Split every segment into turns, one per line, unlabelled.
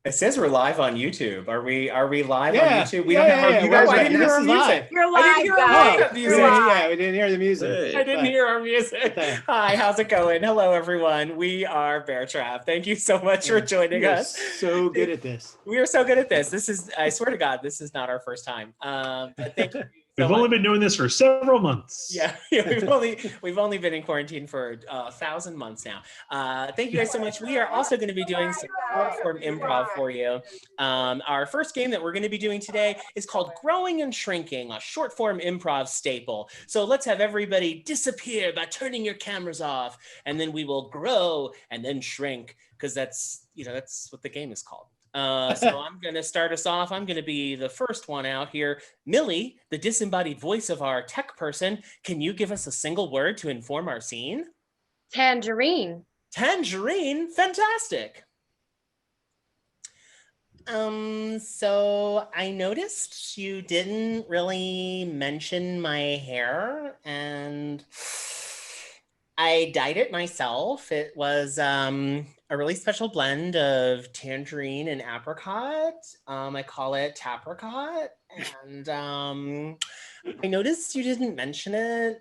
It says we're live on YouTube. Are we live on
Yeah,
YouTube? We don't have our
you guys,
I didn't hear
this
our
is
music.
live.
You're
I didn't
live,
hear
guys.
our
Oh,
makeup
we
music.
we didn't hear the music.
Hey.
I didn't hear our music.
Okay.
Hi, how's it going? Hello, everyone. We are Bear Trap. Thank you so much for joining
You're
us.
so good at this.
We are so good at this. This is, I swear to God, this is not our first time. But thank you.
We've only been doing this for several months.
Yeah, we've only been in quarantine for 1,000 months now. Thank you guys so much. We are also going to be doing some short form improv for you. Our first game that we're going to be doing today is called Growing and Shrinking, a short form improv staple. So let's have everybody disappear by turning your cameras off, and then we will grow and then shrink, because that's what the game is called. So I'm going to start us off. I'm going to be the first one out here. Millie, the disembodied voice of our tech person, can you give us a single word to inform our scene?
Tangerine.
Tangerine, fantastic. So I noticed you didn't really mention my hair, and I dyed it myself. It was a really special blend of tangerine and apricot. I call it tapricot. And I noticed you didn't mention it.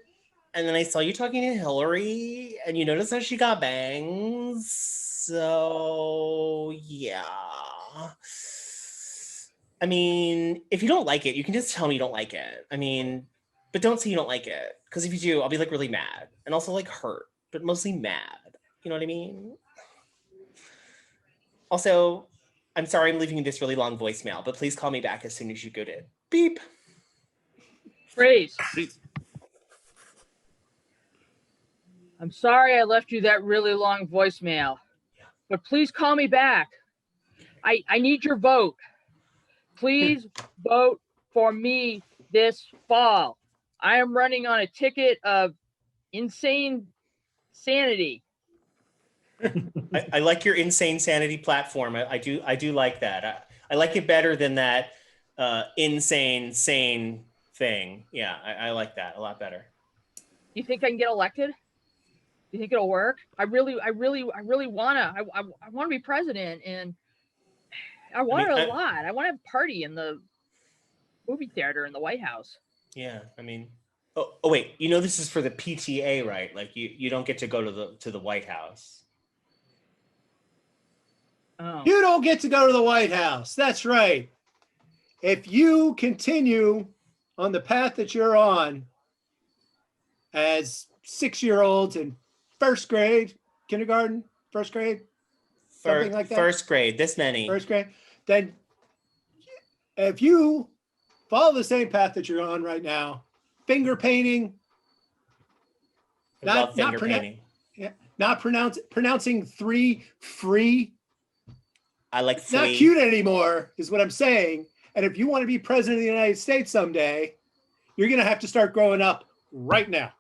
And then I saw you talking to Hillary, and you noticed that she got bangs. So yeah. I mean, if you don't like it, you can just tell me you don't like it. I mean, but don't say you don't like it, because if you do, I'll be like really mad and also like hurt, but mostly mad. You know what I mean? Also, I'm sorry I'm leaving you this really long voicemail, but please call me back as soon as you go to beep.
Freeze. I'm sorry I left you that really long voicemail, but please call me back. I need your vote. Please vote for me this fall. I am running on a ticket of insane sanity.
I like your insane sanity platform. I do like that. I like it better than that insane sane thing. Yeah, I like that a lot better.
You think I can get elected? You think it'll work? I really wanna. I want to be president, and I want it a lot. I want to have a party in the movie theater in the White House.
Yeah, I mean, oh wait, this is for the PTA, right? Like you don't get to go to the White House.
Oh.
You don't get to go to the White House. That's right. If you continue on the path that you're on as 6-year-olds in first grade, kindergarten, first grade, something like that.
First grade, this many.
First grade. Then if you follow the same path that you're on right now, finger painting, not pronouncing three free.
I like
it's not cute anymore, is what I'm saying. And if you want to be president of the United States someday, you're going to have to start growing up right now.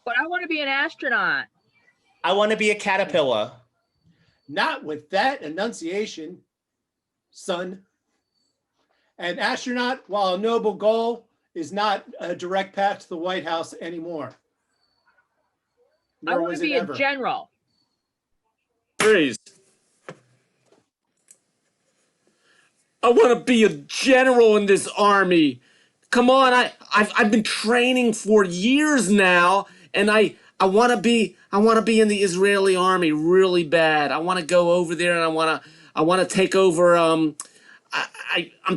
But I want to be an astronaut.
I want to be a caterpillar.
Not with that enunciation, son. An astronaut, while a noble goal, is not a direct path to the White House anymore.
I want to be a general.
Freeze. I want to be a general in this army. Come on, I've been training for years now, and I want to be in the Israeli army really bad. I want to go over there, and I want to take over. I'm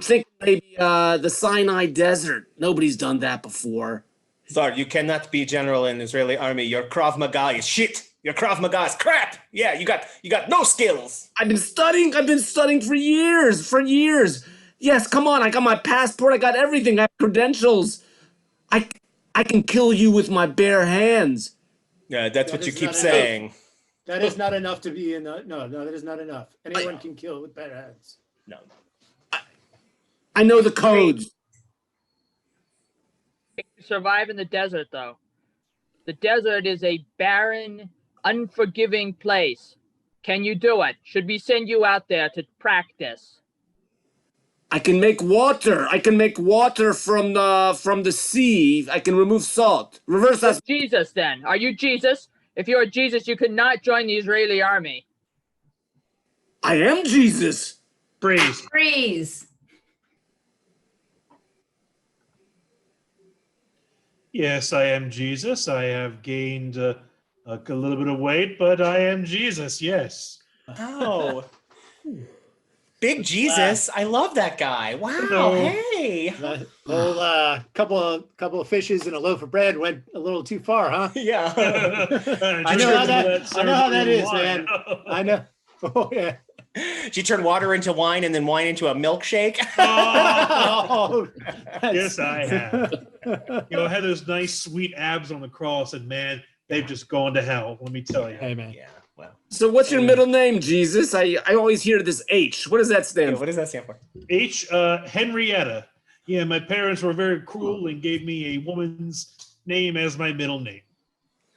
thinking maybe the Sinai Desert. Nobody's done that before.
Sorry, you cannot be general in the Israeli army. Your Krav Maga is shit. Your Krav Maga is crap. Yeah, you got no skills.
I've been studying for years. Yes, come on. I got my passport. I got everything. I have credentials. I can kill you with my bare hands.
Yeah, that's what you keep saying.
That is not enough to be in the no, that is not enough. Anyone can kill with bare hands.
No.
I know the codes.
Survive in the desert, though. The desert is a barren, unforgiving place. Can you do it? Should we send you out there to practice?
I can make water. I can make water from the sea. I can remove salt. Reverse that.
Jesus, then. Are you Jesus? If you're Jesus, you could not join the Israeli army.
I am Jesus.
Freeze.
Freeze.
Yes, I am Jesus. I have gained a little bit of weight, but I am Jesus. Yes.
Oh, Big Jesus. I love that guy. Wow.
Hello.
Hey.
The whole couple of fishes and a loaf of bread went a little too far, huh?
Yeah.
I know how that is, man. I know. Oh yeah.
She turned water into wine and then wine into a milkshake.
Oh,
Yes, I have. I had those nice, sweet abs on the cross, and man, they've just gone to hell. Let me tell you.
Hey man.
Yeah. Well.
So what's your middle name, Jesus? I always hear this H. What does that stand
Yeah,
for?
what does that stand for?
H. Henrietta. Yeah, my parents were very cruel and gave me a woman's name as my middle name.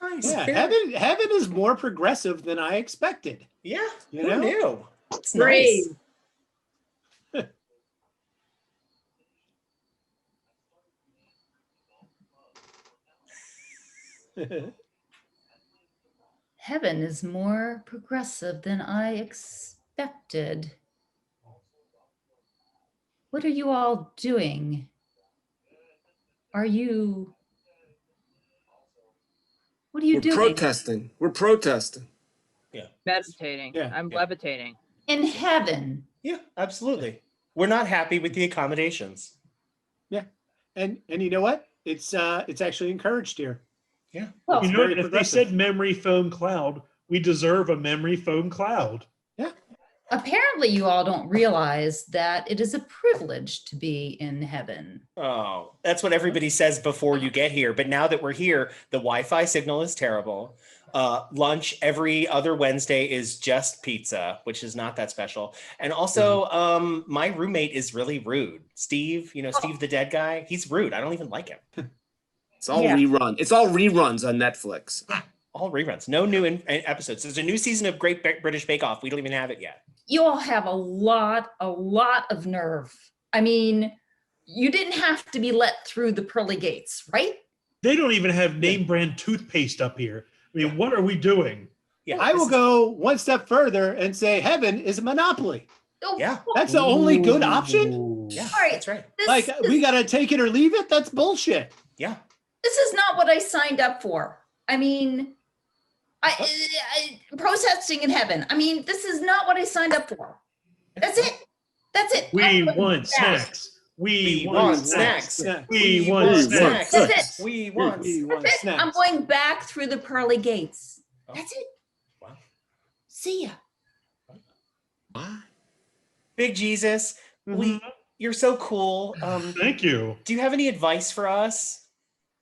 Nice.
Yeah,
Very-
heaven is more progressive than I expected.
Yeah.
You
Who
know?
knew? It's
Freeze.
nice.
Heaven is more progressive than I expected. What are you all doing? Are you? What are you
We're
doing?
protesting. We're protesting.
Meditating.
Yeah.
I'm
Yeah.
levitating.
In heaven.
Yeah, absolutely. We're not happy with the accommodations.
And you know what? It's actually encouraged here.
Yeah.
Well,
It's
You know,
very
if they
progressive.
said memory foam cloud, we deserve a memory foam cloud.
apparently you all don't realize that it is a privilege to be in heaven.
Oh, that's what everybody says before you get here. But now that we're here, the Wi-Fi signal is terrible. Lunch every other Wednesday is just pizza, which is not that special. And also, my roommate is really rude. Steve, Steve the dead guy, he's rude. I don't even like him.
It's all
Yeah.
rerun. It's all reruns on Netflix.
All reruns, no new episodes. There's a new season of Great British Bake Off. We don't even have it yet.
You all have a lot of nerve. I mean, you didn't have to be let through the pearly gates, right?
They don't even have name brand toothpaste up here. I mean, what are we doing?
Yeah,
I
this
will
is-
go one step further and say heaven is a monopoly.
Oh,
Yeah.
That's the only good option.
Ooh.
Yeah,
All right.
that's right.
This,
Like we got to take it or leave it. That's bullshit.
Yeah.
this is not what I signed up for. I mean, I protesting in heaven. I mean, this is not what I signed up for. That's it. That's it.
We
I'm going
want
back.
snacks. We want
want
snacks.
snacks.
We want snacks.
That's it.
We want.
We want
That's it. I'm
snacks.
going back through the pearly gates.
Oh.
That's it.
Wow.
See ya.
Big Jesus, you're so cool.
Thank you.
Do you have any advice for us?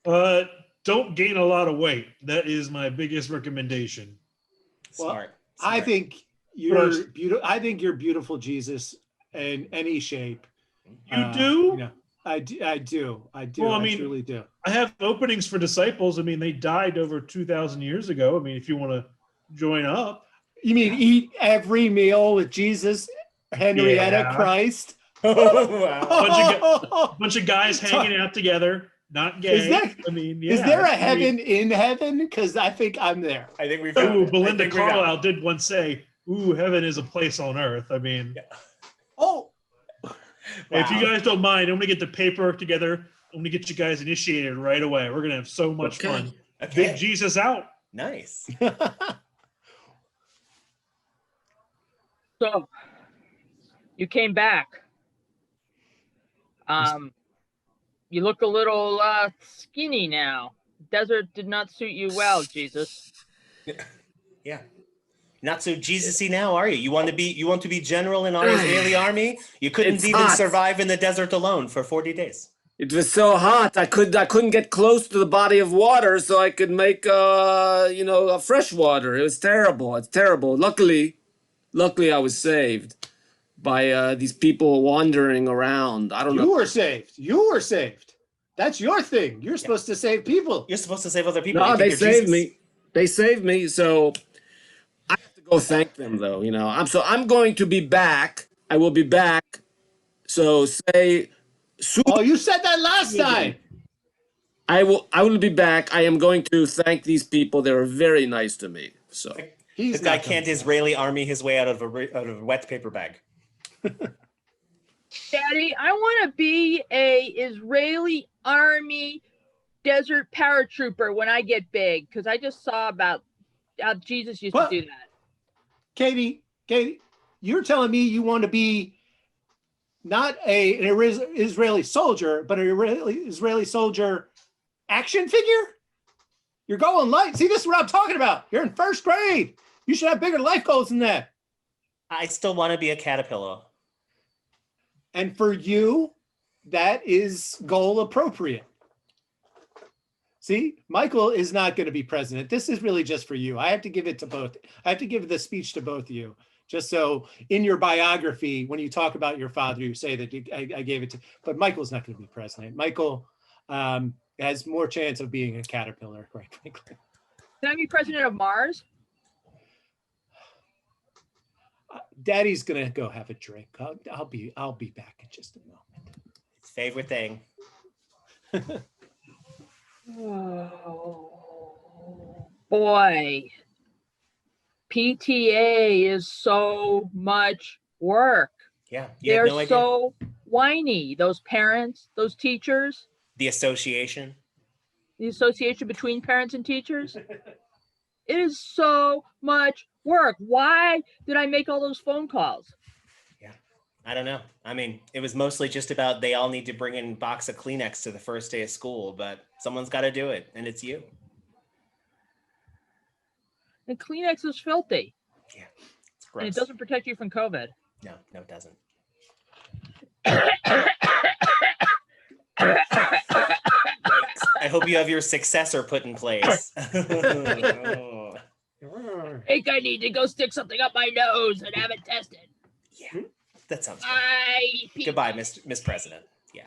Don't gain a lot of weight. That is my biggest recommendation.
Well,
Smart.
I
Smart.
think you're
First.
beautiful. I think you're beautiful, Jesus, in any shape.
You do?
You know, I do. I do.
Well, I
I
mean-
truly do.
I have openings for disciples. I mean, they died over 2,000 years ago. I mean, if you want to join up.
You mean eat every meal with Jesus, Henrietta
Yeah.
Christ?
Oh, wow.
Bunch of guys hanging out together, not gay.
Is there-
I mean,
Is
yeah,
there a
I mean-
heaven in heaven? Because I think I'm there.
I think we found
Ooh,
it. I
Belinda
think we got it.
Carlisle did once say, "Ooh, heaven is a place on earth." I mean,
Oh,
if you
Wow.
guys don't mind, I'm gonna get the paperwork together. I'm gonna get you guys initiated right away. We're gonna have so much
Okay.
fun.
Okay.
Big Jesus out.
Nice.
So you came back. You look a little skinny now. Desert did not suit you well, Jesus.
Yeah. Not so Jesus-y now, are you? You want to be general in our Israeli army? You couldn't
It's
even
hot.
survive in the desert alone for 40 days.
It was so hot. I couldn't get close to the body of water so I could make a fresh water. It was terrible. It's terrible. Luckily I was saved by these people wandering around. I don't
you
know.
were saved. You were saved. That's your thing. You're supposed to save people.
You're supposed to save other people.
No,
You
they
think you're
saved
Jesus.
me. They saved me. So I have to go thank them, though. I'm going to be back. I will be back. So say,
Oh, you said that last time.
I will be back. I am going to thank these people. They were very nice to me. So
He's
This guy
not
can't
coming.
Israeli army his way out of a wet paper bag.
Daddy, I want to be a Israeli army desert paratrooper when I get big, because I just saw about how Jesus used
What?
to do that.
Katie, you're telling me you want to be not an Israeli soldier, but an Israeli soldier action figure? You're going light. See, this is what I'm talking about. You're in first grade. You should have bigger life goals than that.
I still want to be a caterpillar.
And for you, that is goal appropriate. See, Michael is not going to be president. This is really just for you. I have to give it to both. I have to give the speech to both of you. Just so in your biography, when you talk about your father, you say that I gave it to, but Michael's not going to be president. Michael has more chance of being a caterpillar, quite frankly.
Can I be president of Mars?
Daddy's going to go have a drink. I'll be back in just a moment.
His favorite thing.
Oh, boy. PTA is so much work.
Yeah, you have
They're
no idea.
so whiny. Those parents, those teachers,
The association.
the association between parents and teachers. It is so much work. Why did I make all those phone calls?
I don't know. I mean, it was mostly just about they all need to bring in a box of Kleenex to the first day of school, but someone's got to do it, and it's you.
And Kleenex is filthy.
Yeah, it's
And it
gross.
doesn't protect you from COVID.
No, it doesn't. I hope you have your successor put in place. Oh.
I think I need to go stick something up my nose and have it tested.
Yeah, that sounds good.
Bye.
Goodbye, Miss President. Yeah.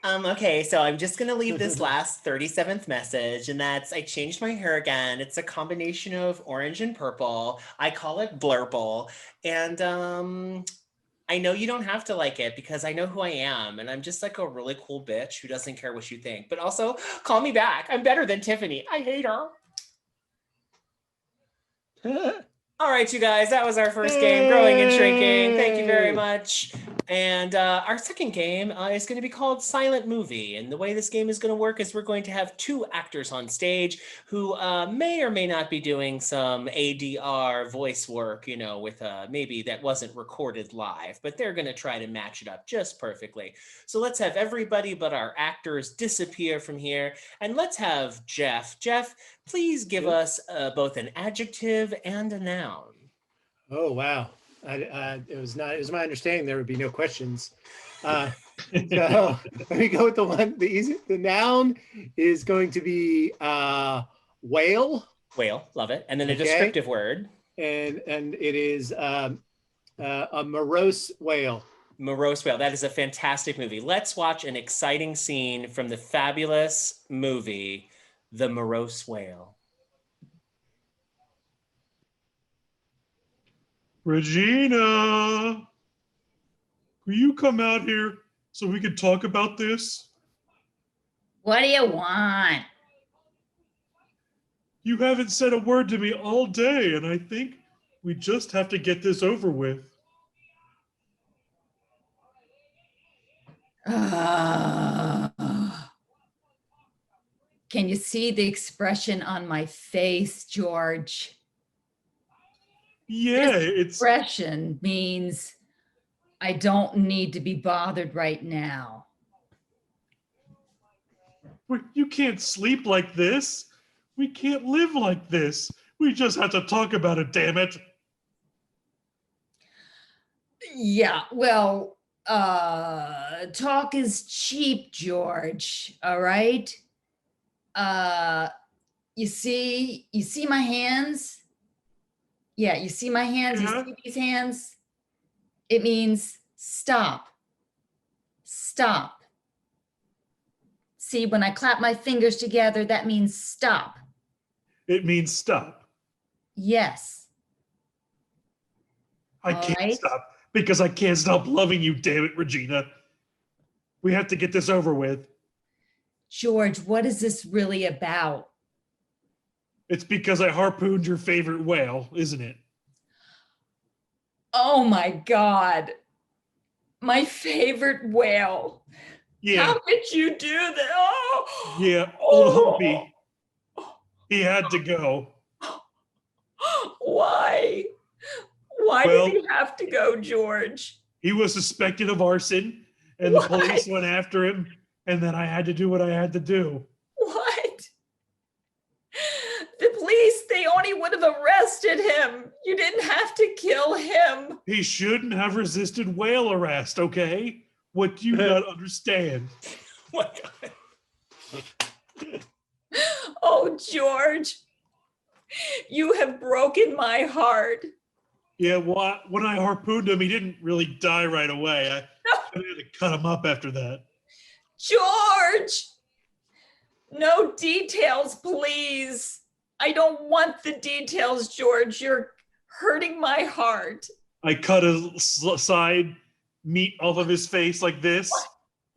Okay, so I'm just gonna leave this last 37th message, and that's I changed my hair again. It's a combination of orange and purple. I call it Blurple. And I know you don't have to like it because I know who I am, and I'm just like a really cool bitch who doesn't care what you think. But also, call me back. I'm better than Tiffany. I hate her. All right, you guys, that was our first game, Growing and Shrinking. Thank you very much. And our second game is going to be called Silent Movie. And the way this game is going to work is we're going to have two actors on stage who may or may not be doing some ADR voice work, you know, with maybe that wasn't recorded live, but they're going to try to match it up just perfectly. So let's have everybody but our actors disappear from here. And let's have Jeff. Jeff, please give us both an adjective and a noun.
Oh, wow. It was my understanding there would be no questions. So let me go with the noun is going to be whale.
Whale, love it. And then a
Okay.
descriptive word.
And it is a morose whale.
Morose Whale. That is a fantastic movie. Let's watch an exciting scene from the fabulous movie, The Morose Whale.
Regina, will you come out here so we can talk about this?
What do you want?
You haven't said a word to me all day, and I think we just have to get this over with.
Can you see the expression on my face, George?
Yeah, it's
Expression means I don't need to be bothered right now.
you can't sleep like this. We can't live like this. We just have to talk about it, damn it.
Yeah, well, talk is cheap, George. All right. You see my hands? Yeah, you see my hands?
Yeah.
You see these hands? It means stop. Stop. See, when I clap my fingers together, that means stop.
It means stop.
Yes.
I
All
can't
right.
stop because I can't stop loving you, damn it, Regina. We have to get this over with.
George, what is this really about?
It's because I harpooned your favorite whale, isn't it?
Oh my God. My favorite whale.
Yeah,
How did you do that? Oh,
yeah, old Humpy. He had to go.
Why? Why
Well-
did he have to go, George?
He was suspected of arson, and the police
What?
went after him, and then I had to do what I had to do.
What? The police, they only would have arrested him. You didn't have to kill him.
He shouldn't have resisted whale arrest, okay? What do you not understand?
Oh my God.
Oh, George, you have broken my heart.
Yeah, well, when I harpooned him, he didn't really die right away. I had to cut him up after that.
George, no details, please. I don't want the details, George. You're hurting my heart.
I cut a side meat off of his face like this,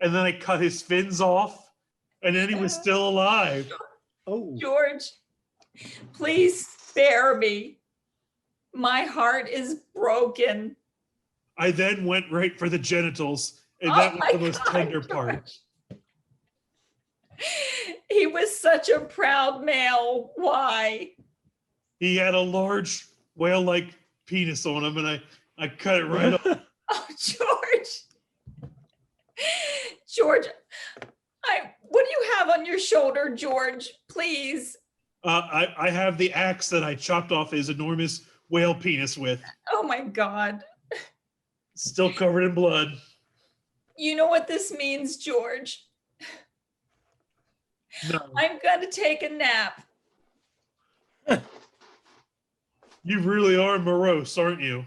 and then I cut his fins off, and then he was still alive.
Oh,
George, please spare me. My heart is broken.
I then went right for the genitals, and
Oh
that was
my
the most
God,
tender
George.
part.
He was such a proud male. Why?
He had a large whale-like penis on him, and I cut it right off.
Oh, George. George, what do you have on your shoulder, George? Please.
I have the axe that I chopped off his enormous whale penis with,
Oh my God.
still covered in blood.
You know what this means, George?
No,
I'm going to take a nap.
you really are morose, aren't you?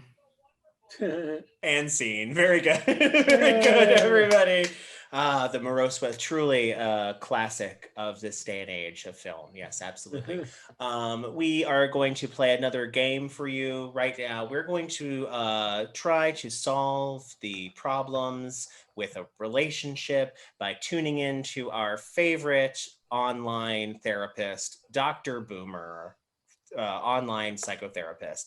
And scene. Very good. Very good, everybody. The Morose was truly a classic of this day and age of film. Yes, absolutely. We are going to play another game for you right now. We're going to try to solve the problems with a relationship by tuning into our favorite online therapist, Dr. Boomer. Online psychotherapist.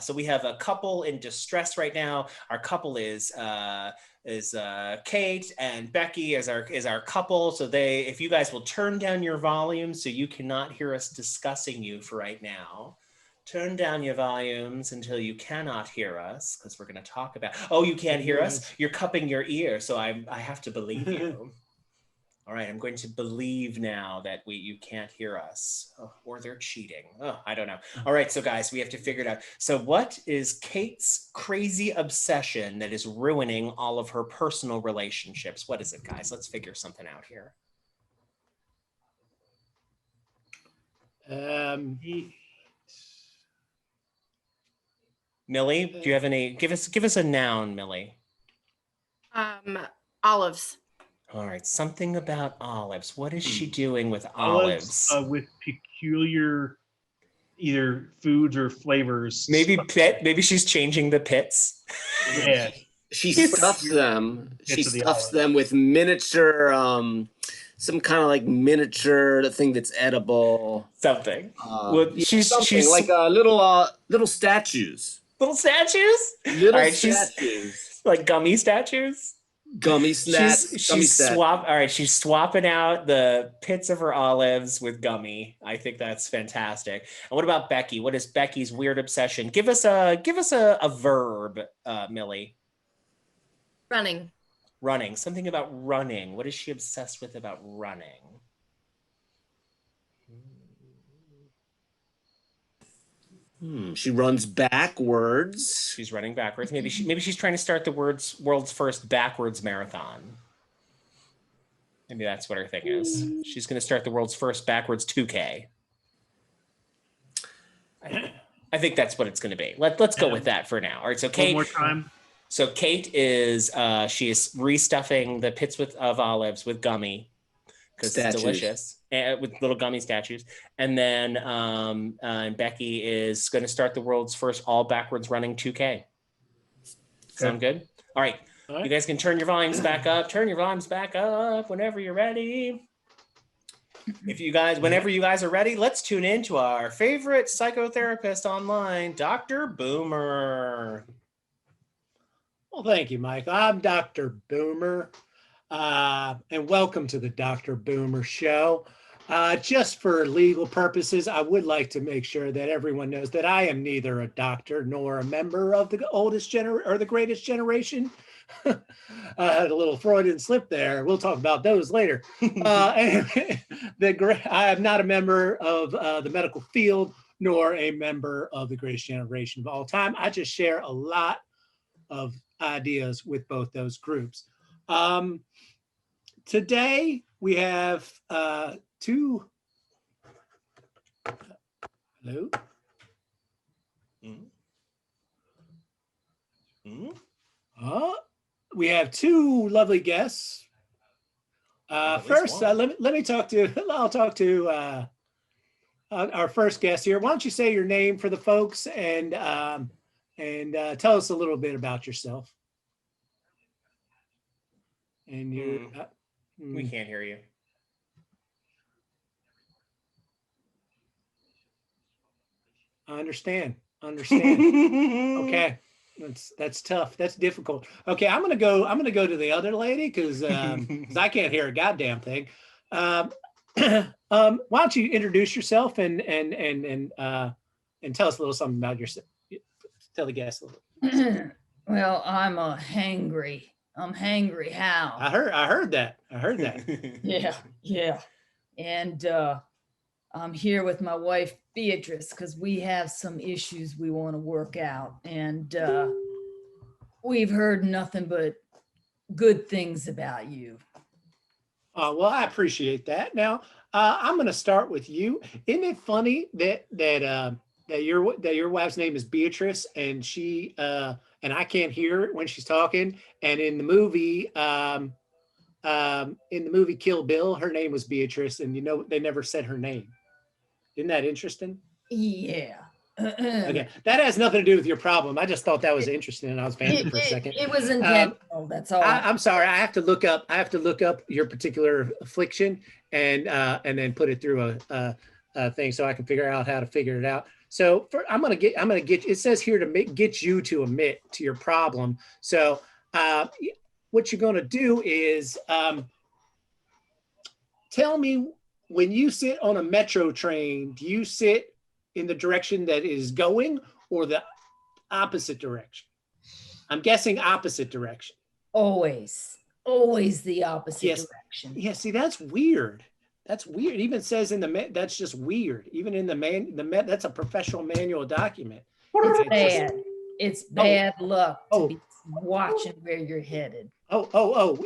So we have a couple in distress right now. Our couple is Kate and Becky is our couple. So if you guys will turn down your volume so you cannot hear us discussing you for right now. Turn down your volumes until you cannot hear us, because we're going to talk about. Oh, you can't hear us? You're cupping your ear, so I have to believe you. All right, I'm going to believe now that you can't hear us, or they're cheating. Oh, I don't know. All right, so guys, we have to figure it out. So what is Kate's crazy obsession that is ruining all of her personal relationships? What is it, guys? Let's figure something out here. Millie, do you have any? Give us a noun, Millie.
Olives.
All right, something about olives. What is she doing with olives?
With peculiar either foods or flavors.
Maybe she's changing the pits.
Yeah.
She stuffs them. She
to the
stuffs
olive.
them with miniature, some kind of like miniature thing that's edible.
Something.
Well,
Yeah,
she's like little statues.
Little statues?
Little
All right,
statues.
like gummy statues?
Gummy snacks.
She's swapping out the pits of her olives with gummy. I think that's fantastic. And what about Becky? What is Becky's weird obsession? Give us a verb, Millie.
Running.
Running. Something about running. What is she obsessed with about running?
She runs backwards.
She's running backwards. Maybe she's trying to start the world's first backwards marathon. Maybe that's what her thing is. She's going to start the world's first backwards 2K. I think that's what it's going to be. Let's go with that for now. All right. So Kate.
One more time.
So Kate is she is restuffing the pits of olives with gummy because it's delicious, with little gummy statues. And then Becky is going to start the world's first all backwards running 2K. Sound good? All right. You guys can turn your volumes back up. Turn your volumes back up whenever you're ready. Whenever you guys are ready, let's tune in to our favorite psychotherapist online, Dr. Boomer.
Well, thank you, Mike. I'm Dr. Boomer, and welcome to the Dr. Boomer Show. Just for legal purposes, I would like to make sure that everyone knows that I am neither a doctor nor a member of the oldest or the greatest generation. I had a little Freudian slip there. We'll talk about those later. I am not a member of the medical field nor a member of the greatest generation of all time. I just share a lot of ideas with both those groups. Today we have two. Hello. We have two lovely guests. First, let me talk to. I'll talk to our first guest here. Why don't you say your name for the folks and tell us a little bit about yourself. And you.
We can't hear you.
I understand. Okay. That's tough. That's difficult. Okay, I'm gonna go to the other lady because I can't hear a goddamn thing. Why don't you introduce yourself and tell us a little something about yourself. Tell the guests a little.
Well, I'm hangry Hal.
I heard that.
Yeah. And I'm here with my wife Beatrice because we have some issues we want to work out, and we've heard nothing but good things about you.
Well, I appreciate that. Now, I'm going to start with you. Isn't it funny that your wife's name is Beatrice, and she and I can't hear it when she's talking? And in the movie Kill Bill, her name was Beatrice, and they never said her name. Isn't that interesting?
Yeah.
Okay, that has nothing to do with your problem. I just thought that was interesting, and I was vamping for a second.
It was intentional. That's all.
I'm sorry. I have to look up your particular affliction and then put it through a thing so I can figure out how to figure it out. So I'm gonna get. It says here to get you to admit to your problem. So what you're gonna do is tell me, when you sit on a metro train, do you sit in the direction that is going or the opposite direction? I'm guessing opposite direction.
Always the opposite direction.
Yeah, see, that's weird. It even says that's just weird. Even in the that's a professional manual document.
It's bad. It's bad luck to be watching where you're headed.
So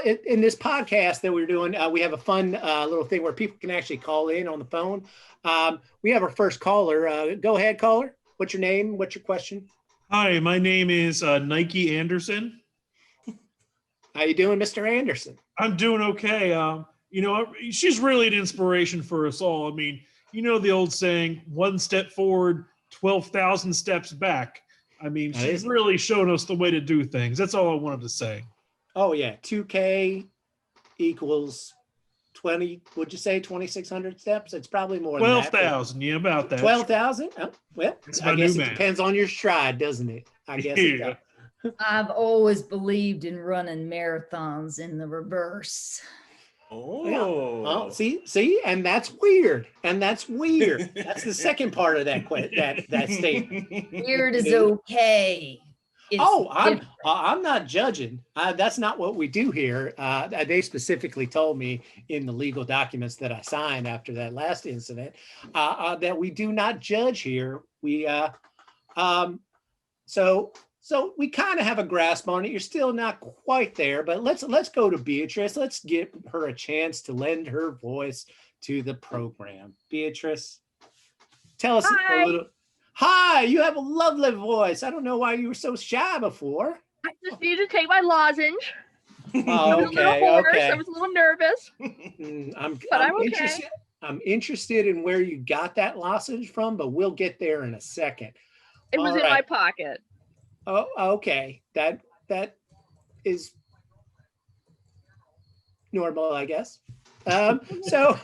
in this podcast that we're doing, we have a fun little thing where people can actually call in on the phone. We have our first caller. Go ahead, caller. What's your name? What's your question?
Hi, my name is Nike Anderson.
How you doing, Mr. Anderson?
I'm doing okay. She's really an inspiration for us all. I mean, the old saying, 1 step forward, 12,000 steps back. I mean, she's really shown us the way to do things. That's all I wanted to say.
Oh, yeah. 2K equals 20, would you say 2,600 steps? It's probably more than that.
12,000, yeah, about that.
12,000? Oh, well, I guess it
math.
Depends on your stride, doesn't it? I guess it does.
I've always believed in running marathons in the reverse.
Oh, see, and that's weird. That's the second part of that statement.
Weird is okay.
I'm not judging. That's not what we do here. They specifically told me in the legal documents that I signed after that last incident that we do not judge here. So we kind of have a grasp on it. You're still not quite there, but let's go to Beatrice. Let's give her a chance to lend her voice to the program. Beatrice, tell us a little. Hi, you have a lovely voice. I don't know why you were so shy before.
I just needed to take my lozenge.
Oh, okay.
I was a little nervous.
I'm
okay.
I'm interested in where you got that lozenge from, but we'll get there in a second.
It was in my pocket.
Oh, okay. That is normal, I guess. So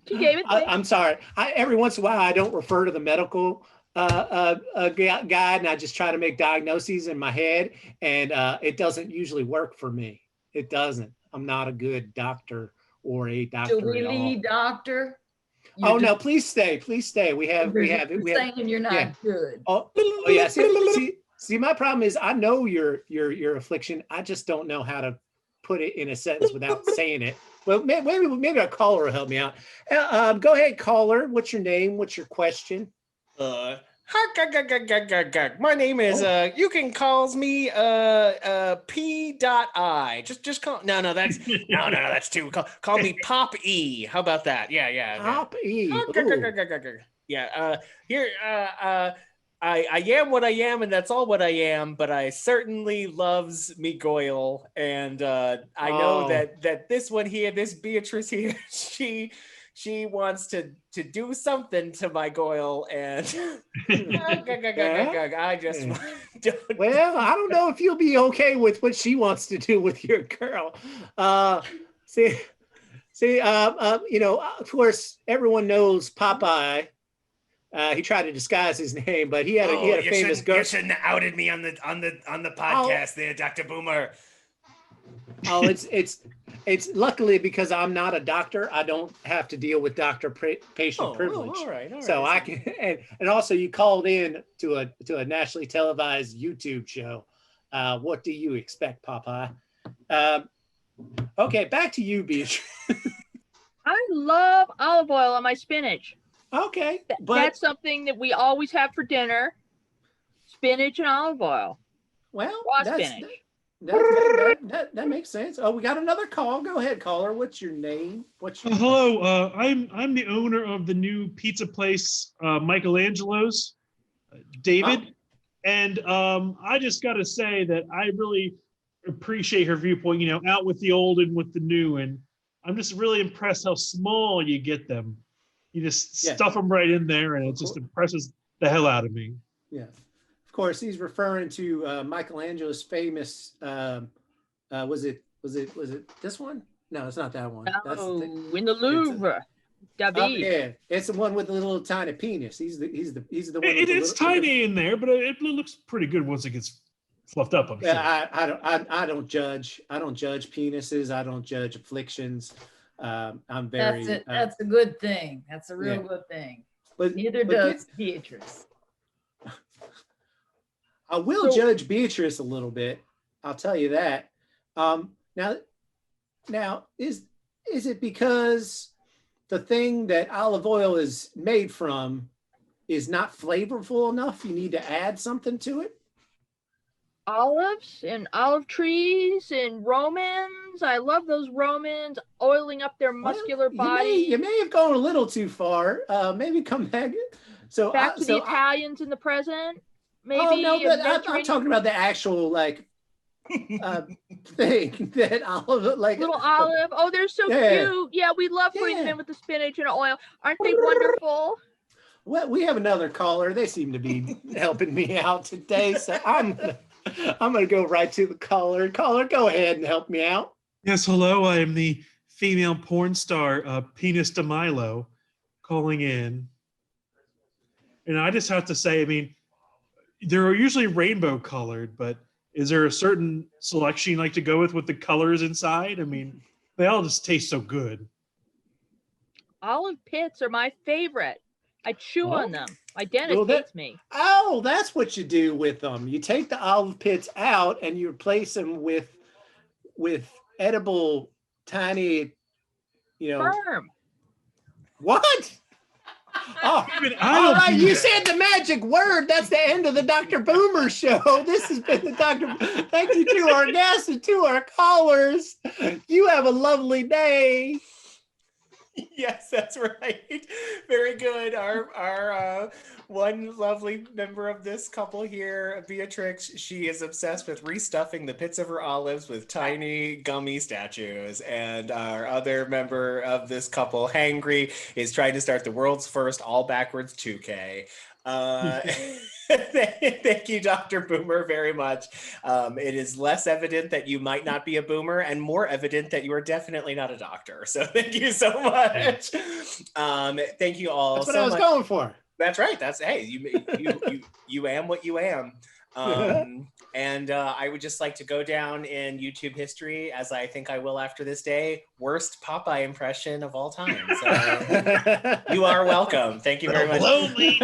She gave it.
I'm sorry. Every once in a while, I don't refer to the medical guide, and I just try to make diagnoses in my head, and it doesn't usually work for me. It doesn't. I'm not a good doctor or a doctor
Should we
at all.
leave, doctor?
Oh no, please stay. Please stay. We have
You're saying you're not
yeah.
good.
Oh yeah. See, my problem is I know your affliction. I just don't know how to put it in a sentence without saying it. Well, maybe a caller will help me out. Go ahead, caller. What's your name? What's your question?
My name is you can calls me P.I. Just call that's that's too call me Pop E. How about that? Yeah.
Pop E.
Yeah, here I am what I am, and that's all what I am, but I certainly loves me Goyle, and I know that this one here, this Beatrice here, she wants to do something to my Goyle, and I just
well, I don't know if you'll be okay with what she wants to do with your girl. See, of course, everyone knows Popeye. He tried to disguise his name, but he had a famous girl.
You shouldn't have outed me on the podcast there, Dr. Boomer.
Oh, it's luckily because I'm not a doctor, I don't have to deal with doctor-patient privilege.
All right.
So I can, and also you called in to a nationally televised YouTube show. What do you expect, Popeye? Okay, back to you, Beatrice.
I love olive oil on my spinach.
Okay, but
that's something that we always have for dinner. Spinach and olive oil.
Well,
raw spinach.
That makes sense. Oh, we got another call. Go ahead, caller. What's your name?
Hello. I'm the owner of the new pizza place, Michelangelo's, David. And I just got to say that I really appreciate her viewpoint, out with the old and with the new. And I'm just really impressed how small you get them. You just stuff them right in there, and it just impresses the hell out of me.
Yeah. Of course, he's referring to Michelangelo's famous. Was it this one? No, it's not that one. That's
in the Louvre. David.
Yeah, it's the one with the little tiny penis. He's the one.
It's tiny in there, but it looks pretty good once it gets fluffed up. I'm sure.
I don't judge. I don't judge penises. I don't judge afflictions. I'm very.
That's a good thing. That's a real good thing. But neither does Beatrice.
I will judge Beatrice a little bit. I'll tell you that. Now is it because the thing that olive oil is made from is not flavorful enough? You need to add something to it?
Olives and olive trees and Romans. I love those Romans oiling up their muscular body.
You may have gone a little too far. Maybe come back.
Back to the Italians in the present. Maybe.
Oh no, but I'm talking about the actual thing that olive
little olive. Oh, they're so cute. Yeah, we love putting them in with the spinach and oil. Aren't they wonderful?
Well, we have another caller. They seem to be helping me out today, so I'm gonna go right to the caller. Caller, go ahead and help me out.
Yes, hello. I am the female porn star, Penis de Milo, calling in. And I just have to say, I mean, they're usually rainbow colored, but is there a certain selection you like to go with the colors inside? I mean, they all just taste so good.
Olive pits are my favorite. I chew on them. My dentist hates me.
Oh, that's what you do with them. You take the olive pits out and you replace them with edible, tiny,
Firm.
What? Oh, all right. You said the magic word. That's the end of the Dr. Boomer show. This has been the Dr. Thank you to our guests and to our callers. You have a lovely day.
Yes, that's right. Very good. Our one lovely member of this couple here, Beatrix, she is obsessed with restuffing the pits of her olives with tiny gummy statues. And our other member of this couple, Hangry, is trying to start the world's first all backwards 2K. Thank you, Dr. Boomer, very much. It is less evident that you might not be a boomer and more evident that you are definitely not a doctor. So thank you so much. Thank you all
That's what
so
I was
much.
going for.
That's right. That's, hey, you am what you am. And I would just like to go down in YouTube history, as I think I will after this day, worst Popeye impression of all time. So you are welcome. Thank you very much.
Blow me.